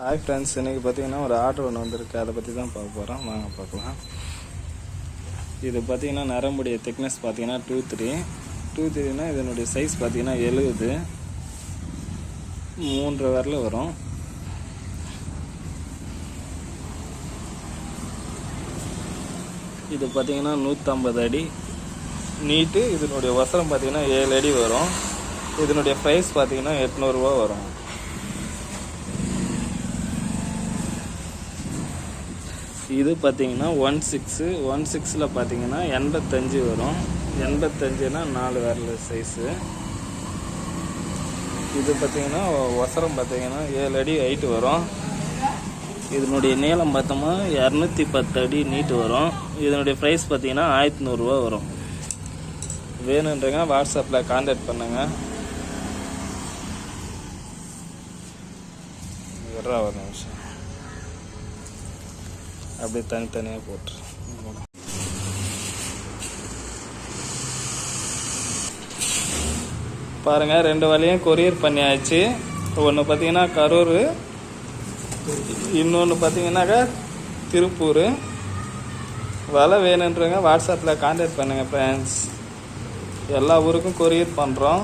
Hi friends, இன்றைக்கி பார்த்தீங்கன்னா ஒரு ஆர்டர் ஒன்று வந்திருக்கு. அதை பற்றி தான் பார்க்க போகிறோம். வாங்க பார்க்கலாம். இது பார்த்தீங்கன்னா நரம்புடைய திக்னஸ் பார்த்தீங்கன்னா 2-3 இதனுடைய சைஸ் பார்த்தீங்கன்னா 70 3 வரல வரும். இது பார்த்தீங்கன்னா 150 அடி நீட்டு. இதனுடைய வசரம் பார்த்தீங்கன்னா 7 அடி வரும். இதனுடைய ப்ரைஸ் பார்த்தீங்கன்னா 800 ரூபா வரும். இது பார்த்தீங்கன்னா 16 பார்த்தீங்கன்னா 85 வரும். 85னா 4 விரல் சைஸு. இது பார்த்தீங்கன்னா ஒசரம் பார்த்தீங்கன்னா 7 அடி ஹைட்டு வரும். இதனுடைய நீளம் பார்த்தோம்னா 210 அடி நீட்டு வரும். இதனுடைய ப்ரைஸ் பார்த்தீங்கன்னா 1100 ரூபா வரும். வேணுன்றங்க வாட்ஸ்அப்பில் கான்டாக்ட் பண்ணுங்க. ஒரு நிமிஷம் அப்படியே தனித்தனியாக போட்டு பாருங்கள். 2 வழியும் கொரியர் பண்ணியாச்சு. ஒன்று பார்த்தீங்கன்னா கரூர், இன்னொன்று பார்த்தீங்கன்னாக்கா திருப்பூர். விலை வேணுன்றங்க வாட்ஸ்அப்பில் கான்டாக்ட் பண்ணுங்கள் ஃப்ரெண்ட்ஸ். எல்லா ஊருக்கும் கொரியர் பண்ணுறோம்.